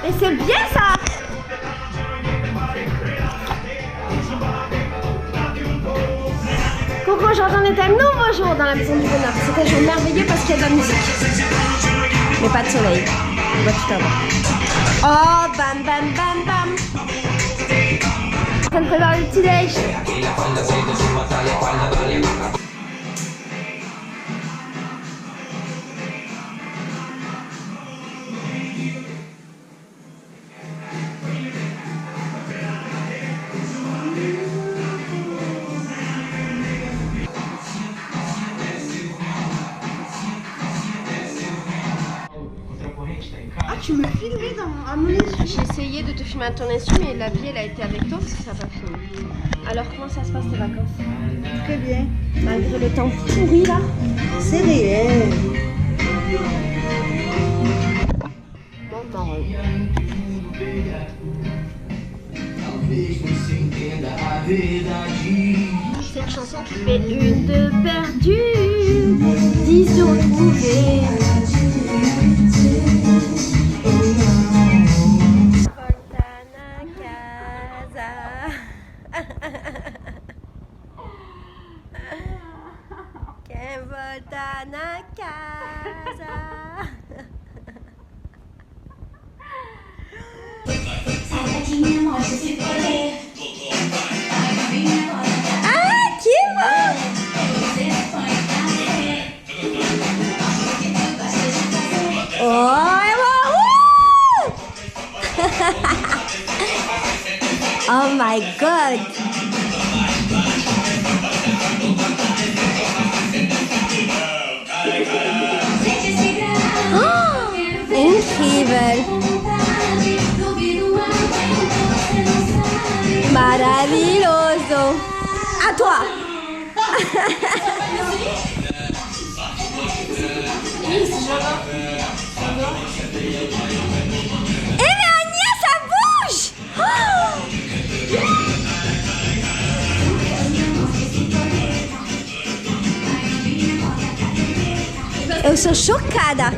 Et c'est bien ça. Coucou, j'entends un nouveau jour dans la maison du bonheur. C'est un jour merveilleux parce qu'il y a de la musique. Mais pas de soleil. On va tout avoir. Oh, bam, bam, bam, bam. Je suis en train de préparer le petit déj. Tu me filmais à mon insu. J'ai essayé de te filmer à ton insu, mais la vie elle a été avec toi parce que ça n'a pas fini. Alors comment ça se passe tes vacances? Très bien. Malgré le temps pourri là? C'est réel. Bon, marrant. Cette chanson qui fait une de perdue, 10 autres trouvées. Che volta na casa. Ah, que bom! Oh, oh my god! Oh, incrível! Maravilhoso! À toi! Eh mais Agnès, ça bouge! Eu sou chocada!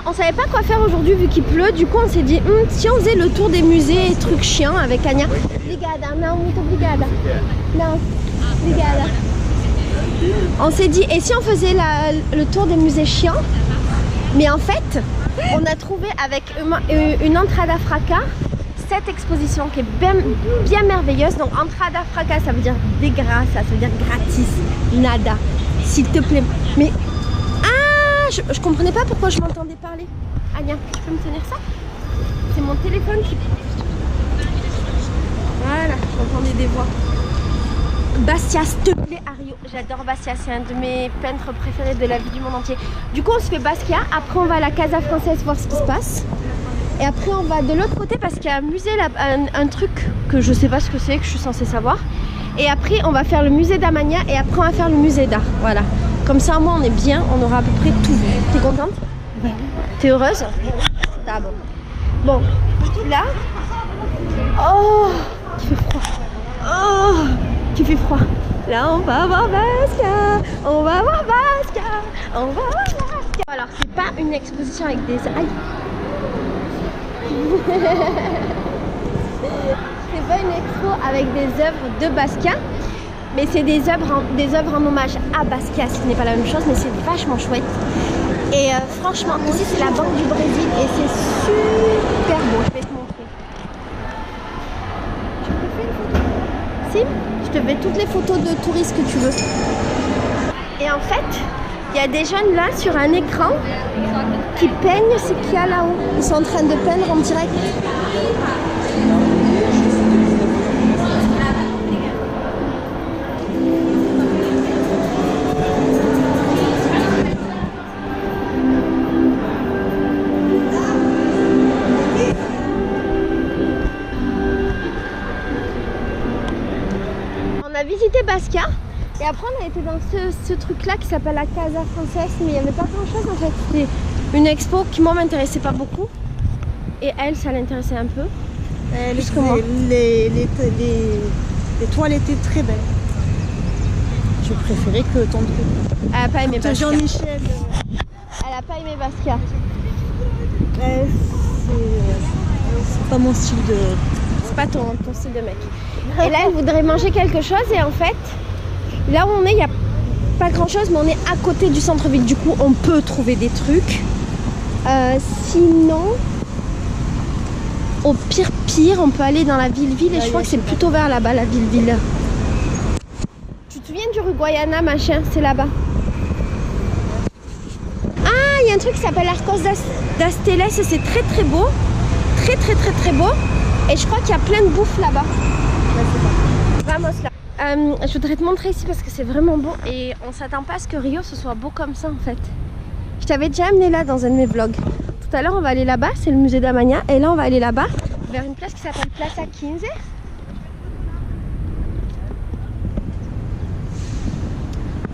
On savait pas quoi faire aujourd'hui vu qu'il pleut, du coup on s'est dit si on faisait le tour des musées et trucs chiants avec Anya. Obrigada, não, muito obrigada. Non, obrigada. On s'est dit et si on faisait le tour des musées chiants. Mais en fait, on a trouvé avec une entrada fraca cette exposition qui est bien merveilleuse. Donc entrada fraca ça veut dire de graça, ça veut dire gratis, nada, s'il te plaît. Mais je comprenais pas pourquoi je m'entendais parler. Anya, tu peux me tenir ça? C'est mon téléphone qui... Voilà, j'entendais des voix. Bastia, s'il te plaît, Ario. J'adore Bastia, c'est un de mes peintres préférés de la vie du monde entier. Du coup, on se fait Bastia. Après, on va à la Casa Française voir ce qui se passe. Et après, on va de l'autre côté parce qu'il y a un musée, là, un truc que je sais pas ce que c'est, que je suis censée savoir. Et après, on va faire le musée d'Amania et après, on va faire le musée d'art. Voilà. Comme ça, moi, on est bien, on aura à peu près tout vu. T'es contente? Ouais. T'es heureuse? Ah bon. Bon, là. Oh, il fait froid. Oh, il fait froid. Là, on va voir Bastia. On va voir Bastia. On va voir Bastia. Alors, c'est pas une exposition avec des... Aïe. C'est pas une expo avec des œuvres de Basquiat, mais c'est des œuvres en hommage à Basquiat, ce qui n'est pas la même chose, mais c'est vachement chouette. Et franchement, ici c'est la Banque du Brésil et c'est super beau. Je vais te montrer. Tu peux faire une photo? Si, je te fais toutes les photos de touristes que tu veux. Et en fait, Il y a des jeunes là sur un écran qui peignent ce qu'il y a là-haut. Ils sont en train de peindre en direct. On a visité Bastia et après on a été dans ce truc là qui s'appelle la Casa Française, mais il n'y avait pas grand chose en fait. C'était une expo qui moi m'intéressait pas beaucoup et elle ça l'intéressait un peu. Les toiles étaient très belles. Je préférais que ton truc. Elle a pas aimé Bastia. Jean-Michel. Elle a pas aimé Bastia. C'est pas mon style de. C'est pas ton style de mec. Et là, elle voudrait manger quelque chose et en fait, là où on est, il n'y a pas grand chose, mais on est à côté du centre-ville. Du coup, on peut trouver des trucs. Sinon, au pire, on peut aller dans la ville-ville et je crois que c'est plutôt vers là-bas, la ville-ville. Tu te souviens du rue Guayana, machin? C'est là-bas. Ah, il y a un truc qui s'appelle Arcos d'Asteles et c'est très très beau. Très très très très beau. Et je crois qu'il y a plein de bouffe là-bas. Vamos là. Je voudrais te montrer ici parce que c'est vraiment beau et on s'attend pas à ce que Rio ce soit beau comme ça en fait. Je t'avais déjà amené là dans un de mes vlogs. Tout à l'heure on va aller là-bas, c'est le musée d'Amania et là on va aller là-bas vers une place qui s'appelle Plaza 15.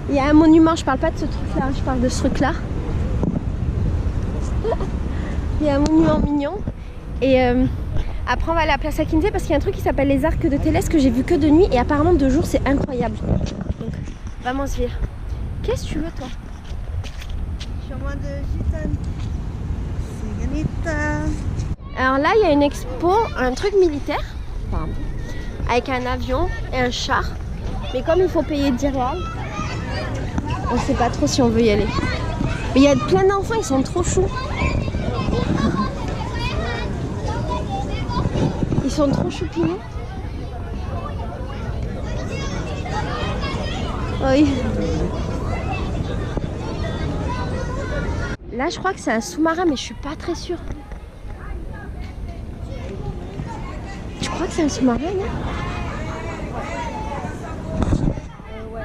Il y a un monument, je parle pas de ce truc là, je parle de ce truc là. Il y a un monument mignon et après on va aller à Plaza 15 parce qu'il y a un truc qui s'appelle les arcs de Télès que j'ai vu que de nuit et apparemment de jour c'est incroyable. Donc vamos ver. Qu'est-ce que tu veux toi? Je suis en mode gitane. Ciganita. Alors là il y a une expo, un truc militaire, pardon, avec un avion et un char. Mais comme il faut payer 10 reals, on sait pas trop si on veut y aller. Mais il y a plein d'enfants, ils sont trop choux. Ils sont trop choupinés. Oui. Là, je crois que c'est un sous-marin, mais je suis pas très sûre. Tu crois que c'est un sous-marin, là? Ouais.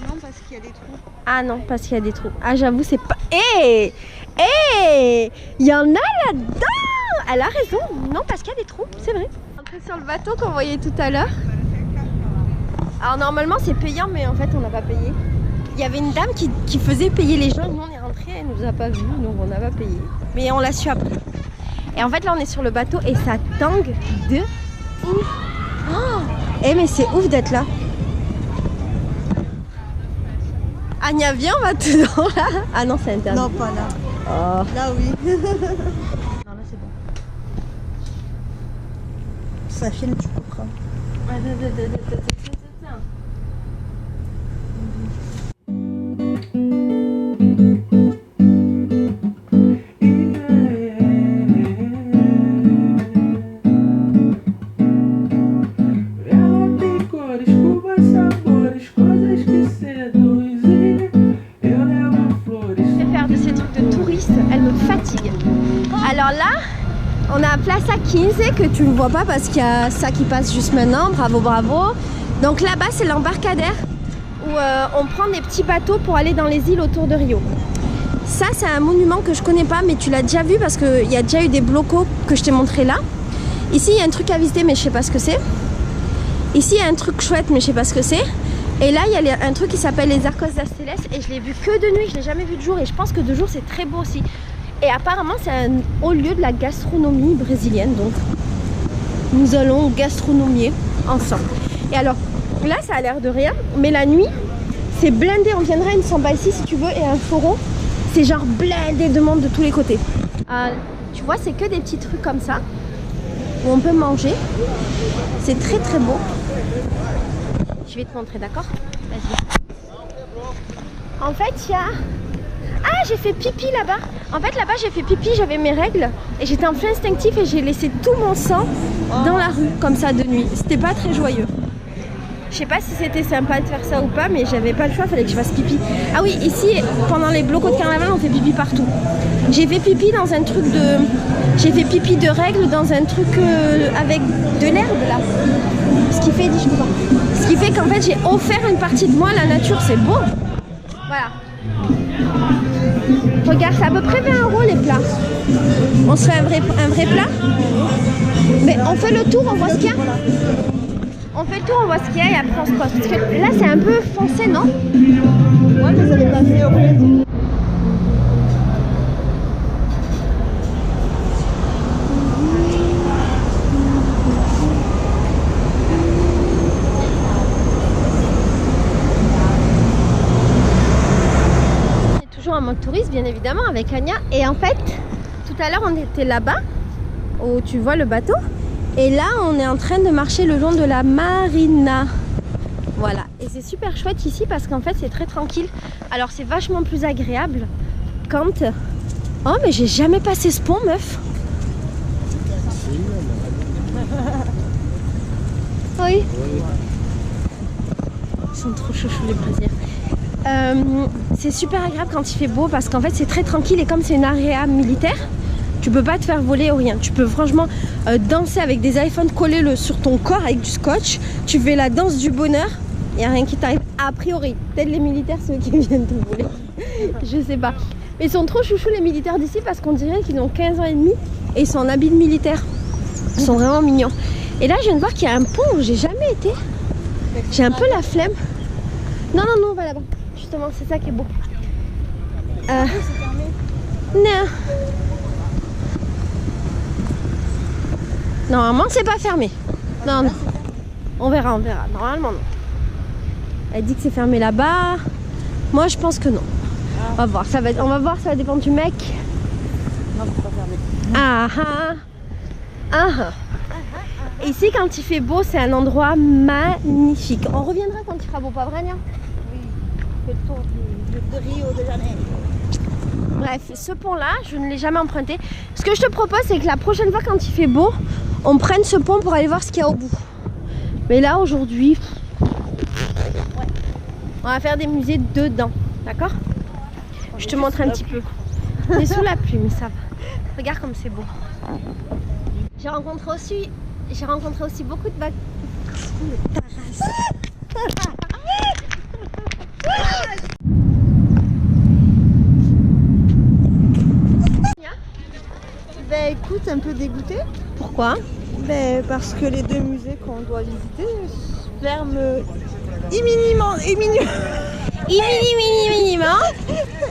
Non, parce qu'il y a des trous. Ah non, parce qu'il y a des trous. Ah, j'avoue, c'est pas... Hé! Hé! Il y en a là-dedans! Elle a raison. Non, parce qu'il y a des trous, c'est vrai. Entrer sur le bateau qu'on voyait tout à l'heure. Alors normalement, c'est payant, mais en fait, on n'a pas payé. Il y avait une dame qui faisait payer les gens. Nous, on est rentrés, elle nous a pas vus, donc on n'a pas payé. Mais on l'a su après. Et en fait, là, on est sur le bateau et ça tangue de ouf. Oh, eh, mais c'est ouf d'être là. Anya, viens, on va dedans là. Ah non, c'est interdit. Non, pas là. Oh. Là, oui. Non, là, c'est bon. Ça filme, tu couperas. Alors là, on a Plaza 15 que tu ne vois pas parce qu'il y a ça qui passe juste maintenant, bravo bravo. Donc là-bas c'est l'embarcadère où on prend des petits bateaux pour aller dans les îles autour de Rio. Ça c'est un monument que je connais pas mais tu l'as déjà vu parce qu'il y a déjà eu des blocos que je t'ai montré là. Ici il y a un truc à visiter mais je sais pas ce que c'est. Ici il y a un truc chouette mais je sais pas ce que c'est. Et là il y a un truc qui s'appelle les Arcos d'Asteles et je l'ai vu que de nuit, je l'ai jamais vu de jour et je pense que de jour c'est très beau aussi. Et apparemment c'est un haut lieu de la gastronomie brésilienne, donc nous allons gastronomier ensemble. Et alors là ça a l'air de rien, mais la nuit c'est blindé, on viendra à une samba ici si tu veux et un forum, c'est genre blindé de monde de tous les côtés. Tu vois c'est que des petits trucs comme ça, où on peut manger, c'est très très beau. Je vais te montrer, d'accord? Vas-y. En fait il y a... Ah, j'ai fait pipi là-bas. En fait, là-bas, j'ai fait pipi, j'avais mes règles. Et j'étais en plein instinctif et j'ai laissé tout mon sang dans la rue, comme ça, de nuit. C'était pas très joyeux. Je sais pas si c'était sympa de faire ça ou pas, mais j'avais pas le choix, fallait que je fasse pipi. Ah oui, ici, pendant les blocos de carnaval, on fait pipi partout. J'ai fait pipi dans un truc de... J'ai fait pipi de règles dans un truc avec de l'herbe là. Ce qui fait, dis-je pas. Ce qui fait qu'en fait, j'ai offert une partie de moi à la nature, c'est beau. Voilà. Regarde, c'est à peu près 20 € les plats. On se fait un vrai plat. Mais on fait le tour, on voit ce qu'il y a. On fait le tour, on voit ce qu'il y a et après on se pose. Parce que là, c'est un peu foncé, non? Ouais, mais ça les passer au Brésil. En mode touriste bien évidemment avec Anya et en fait tout à l'heure on était là-bas où tu vois le bateau et là on est en train de marcher le long de la marina, voilà, et c'est super chouette ici parce qu'en fait c'est très tranquille, alors c'est vachement plus agréable quand... Oh mais j'ai jamais passé ce pont meuf. Oui, ils sont trop chouchous les Brésiliens. C'est super agréable quand il fait beau parce qu'en fait c'est très tranquille et comme c'est une area militaire, tu peux pas te faire voler ou rien. Tu peux franchement danser avec des iPhones collés sur ton corps avec du scotch. Tu fais la danse du bonheur, il n'y a rien qui t'arrive. A priori, peut-être les militaires ceux qui viennent te voler. Je sais pas. Mais ils sont trop chouchous les militaires d'ici parce qu'on dirait qu'ils ont 15 ans et demi et ils sont en habit de militaire. Ils sont vraiment mignons. Et là je viens de voir qu'il y a un pont où j'ai jamais été. J'ai un peu la flemme. Non, non, non, on va là-bas. Justement, c'est ça qui est beau. Non. Normalement, c'est pas fermé. Non, non. On verra, on verra. Normalement, non. Elle dit que c'est fermé là-bas. Moi, je pense que non. On va voir. On va voir, ça va dépendre du mec. Non, c'est pas fermé. Ah ah. Ah ah. Et ici, quand il fait beau, c'est un endroit magnifique. On reviendra quand il fera beau, pas vrai, Nia? Le tour de Rio de Janeiro. Bref, ce pont-là, je ne l'ai jamais emprunté. Ce que je te propose, c'est que la prochaine fois, quand il fait beau, on prenne ce pont pour aller voir ce qu'il y a au bout. Mais là, aujourd'hui, ouais, on va faire des musées dedans, d'accord? Je te montre un petit peu. On est sous la pluie, mais ça va. Regarde comme c'est beau. J'ai rencontré aussi beaucoup de bagues. Ben écoute, un peu dégoûtée. Pourquoi? Ben parce que les deux musées qu'on doit visiter ferment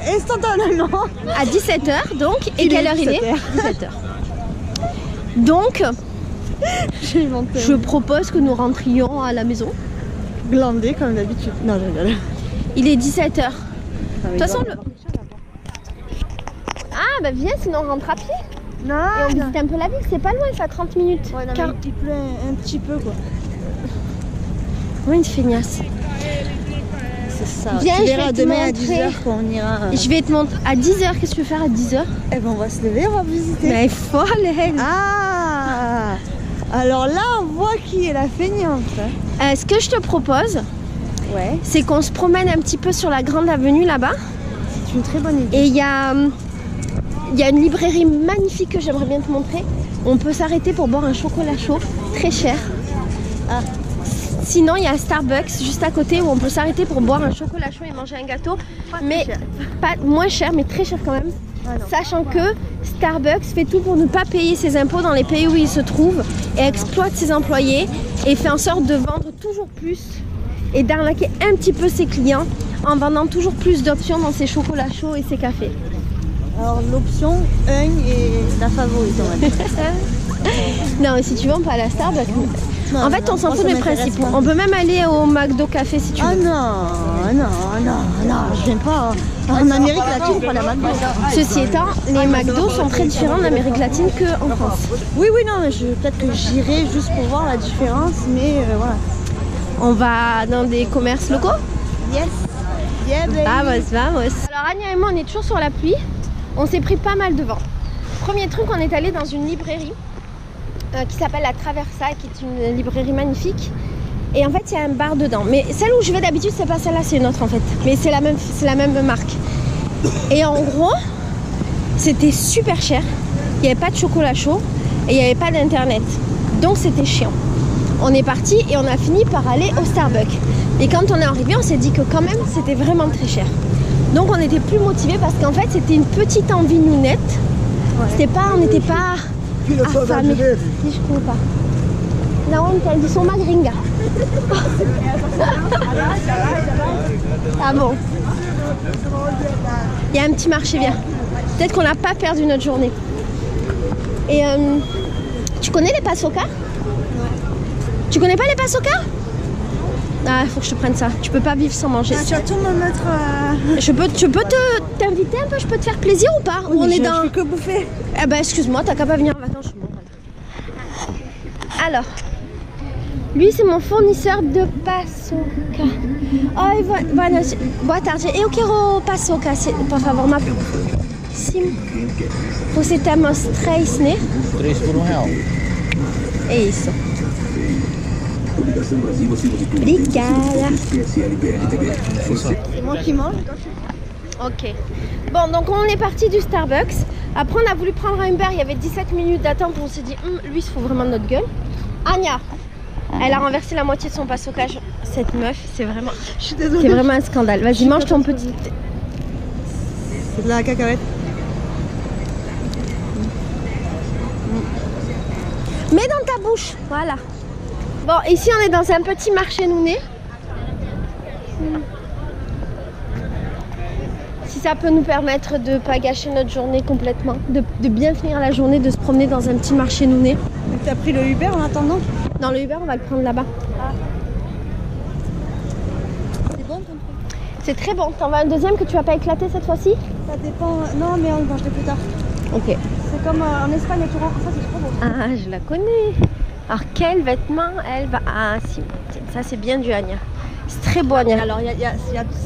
instantanément à 17h donc. Et quelle heure il est? 17h. Donc, je propose que nous rentrions à la maison. Glandé comme d'habitude. Non, non, non. Il est 17h. De toute façon, Ah bah viens, sinon on rentre à pied. Non, et on visite un peu la ville, c'est pas loin, ça a 30 minutes. Ouais, non, mais il pleut un petit peu quoi. Ouais, une feignasse. C'est ça. Viens, tu je verras vais te demain à montrer. 10h quand on ira. Je vais te montrer à 10h, qu'est-ce que tu veux faire à 10h? Eh ben on va se lever, on va visiter. Mais elle est folle elle. Ah, alors là on voit qui est la feignante. Ce que je te propose, Ouais. c'est qu'on se promène un petit peu sur la grande avenue là-bas. C'est une très bonne idée. Et il y a une librairie magnifique que j'aimerais bien te montrer. On peut s'arrêter pour boire un chocolat chaud, très cher. Ah. Sinon, il y a Starbucks juste à côté où on peut s'arrêter pour boire un chocolat chaud et manger un gâteau. Mais pas moins cher, mais très cher quand même. Ah non. Sachant que Starbucks fait tout pour ne pas payer ses impôts dans les pays où il se trouve et exploite ses employés et fait en sorte de vendre toujours plus et d'arnaquer un petit peu ses clients en vendant toujours plus d'options dans ses chocolats chauds et ses cafés. Alors l'option 1 est la favorite on va dire. Non, mais si tu veux, on peut aller à Starbucks. Non, En fait, on s'en moi, fout ça des m'intéresse principes. pas. On peut même aller au McDo Café si tu veux. Ah non, je viens pas. En Amérique latine, pas la McDo. Ceci étant, les McDo sont très différents en Amérique latine qu'en France. Oui, non, mais peut-être que j'irai juste pour voir la différence, mais voilà. On va dans des commerces locaux. Yes. Yeah, baby. Vamos. Alors Anya et moi, on est toujours sur la pluie. On s'est pris pas mal de vent. Premier truc, on est allé dans une librairie qui s'appelle La Traversa, qui est une librairie magnifique. Et en fait, il y a un bar dedans. Mais celle où je vais d'habitude, c'est pas celle-là, c'est une autre en fait. Mais c'est la même marque. Et en gros, c'était super cher. Il n'y avait pas de chocolat chaud et il n'y avait pas d'internet. Donc c'était chiant. On est parti et on a fini par aller au Starbucks. Et quand on est arrivé, on s'est dit que quand même, c'était vraiment très cher. Donc on était plus motivés parce qu'en fait, c'était une petite envie nounette. Ouais. On n'était pas affamés. Si je trouve pas. La honte, ils sont magringa. Ah bon. Il y a un petit marché bien. Peut-être qu'on n'a pas perdu notre journée. Et tu connais les pasoka? Tu connais pas les pasoka? Ah, il faut que je te prenne ça. Tu peux pas vivre sans manger. Ah, tu vas tout me mettre. Je peux t'inviter un peu, je peux te faire plaisir ou pas? Oui, on est je peux que bouffer. Eh ben excuse-moi, t'as qu'à pas venir en vacances. Alors, lui c'est mon fournisseur de pasoka. Oh, boa tarde. Eu quero pasoka, por favor, ma. Sim. Você temos 3, né? 3 por R$1. É isso. Obrigada. C'est moi qui mange. Ok. Bon, donc on est parti du Starbucks. Après, on a voulu prendre un Uber. Il y avait 17 minutes d'attente. On s'est dit, lui, il se fout vraiment de notre gueule. Anya, elle a renversé la moitié de son passocage. Cette meuf, c'est vraiment. Je suis désolée. C'est vraiment un scandale. Vas-y, mange ton petit. C'est de la cacahuète. Mets dans ta bouche. Voilà. Bon, ici, on est dans un petit marché nouné. Si ça peut nous permettre de ne pas gâcher notre journée complètement, de bien finir la journée, de se promener dans un petit marché nouné. T'as pris le Uber en attendant? Dans le Uber, on va le prendre là-bas. Ah. C'est bon ton truc? C'est très bon. T'en veux un deuxième que tu vas pas éclater cette fois-ci? Ça dépend. Non, mais on le mangerait plus tard. Ok. C'est comme en Espagne, tu rentres ça, c'est trop beau. Ah, je la connais. Alors, quel vêtement elle va... Ah, si. Ça, c'est bien du Anya. C'est très beau, Anya. Alors,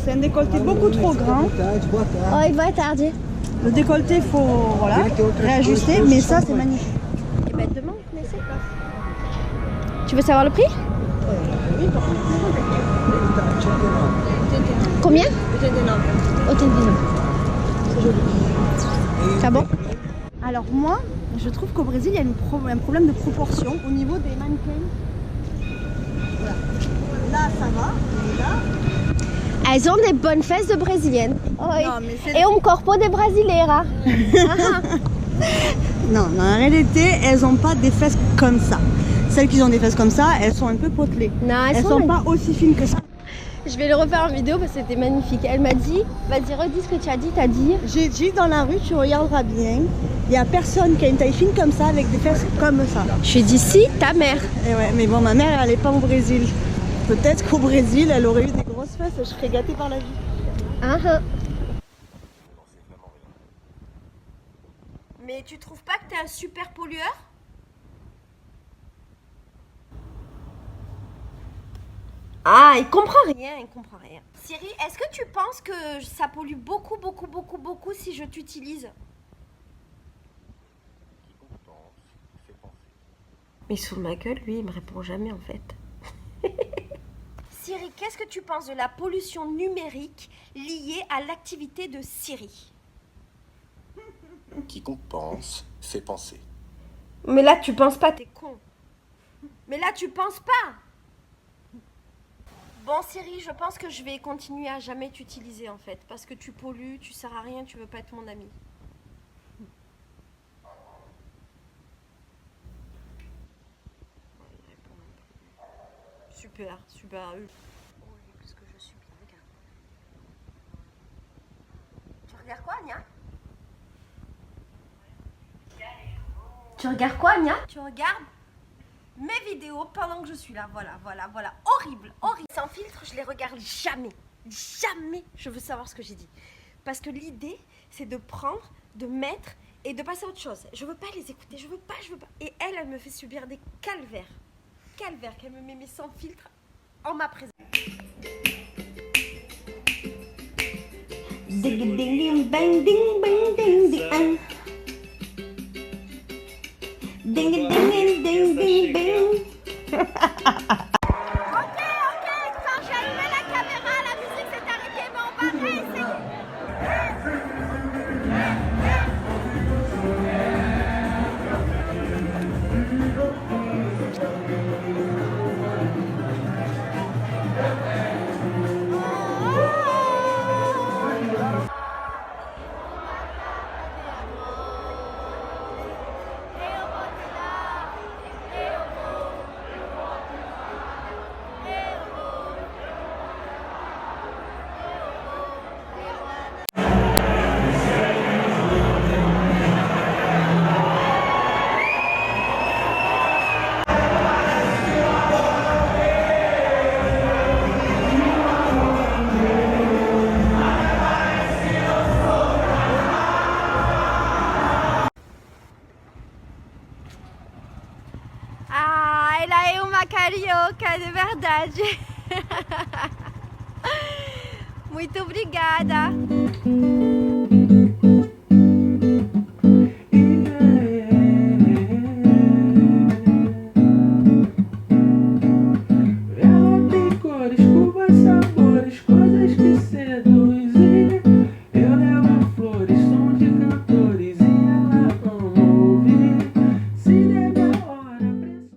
c'est un décolleté beaucoup trop grand. Oh, il va être tardi. Le décolleté, il faut réajuster, mais ça, c'est magnifique. Et ben, demain, on essaie. Tu veux savoir le prix? Combien? 89. C'est joli. C'est bon? Alors moi, je trouve qu'au Brésil, il y a un problème de proportion au niveau des mannequins. Voilà. Là, ça va. Et là... Elles ont des bonnes fesses de brésiliennes. Oh, non, mais et un corpo de brasileira. Non, en réalité, elles n'ont pas des fesses comme ça. Celles qui ont des fesses comme ça, elles sont un peu potelées. Non, elles sont pas aussi fines que ça. Je vais le refaire en vidéo parce que c'était magnifique. Elle m'a dit, vas-y redis ce que tu as dit, t'as dit. J'ai dit dans la rue, tu regarderas bien, il n'y a personne qui a une taille fine comme ça avec des fesses comme ça. Je lui ai dit si, ta mère. Et ouais, mais bon, ma mère elle n'est pas au Brésil. Peut-être qu'au Brésil, elle aurait eu des grosses fesses, je serais gâtée par la vie. Mais tu trouves pas que t'es un super pollueur? Ah, il comprend rien, il comprend rien. Siri, est-ce que tu penses que ça pollue beaucoup si je t'utilise? Mais sous ma gueule, lui, il me répond jamais en fait. Siri, qu'est-ce que tu penses de la pollution numérique liée à l'activité de Siri? Quiconque pense, fait penser. Mais là, tu penses pas, t'es con. Mais là, tu penses pas. Bon, Siri, je pense que je vais continuer à jamais t'utiliser en fait. Parce que tu pollues, tu sers à rien, tu veux pas être mon ami. Super, super. Oh, qu'est-ce que je suis bien, regarde. Tu regardes quoi, Anya? Tu regardes quoi, Anya? Tu regardes mes vidéos pendant que je suis là. Voilà. Horrible. Sans filtre, je les regarde jamais. Jamais je veux savoir ce que j'ai dit. Parce que l'idée, c'est de prendre, de mettre et de passer à autre chose. Je veux pas les écouter, je veux pas. Et elle me fait subir des calvaires. Qu'elle me met sans filtre en ma présence. Ding ding ding bang ding bang ding ding. Ding ding ding ding ding. Ok, carioca, de verdade. Muito obrigada.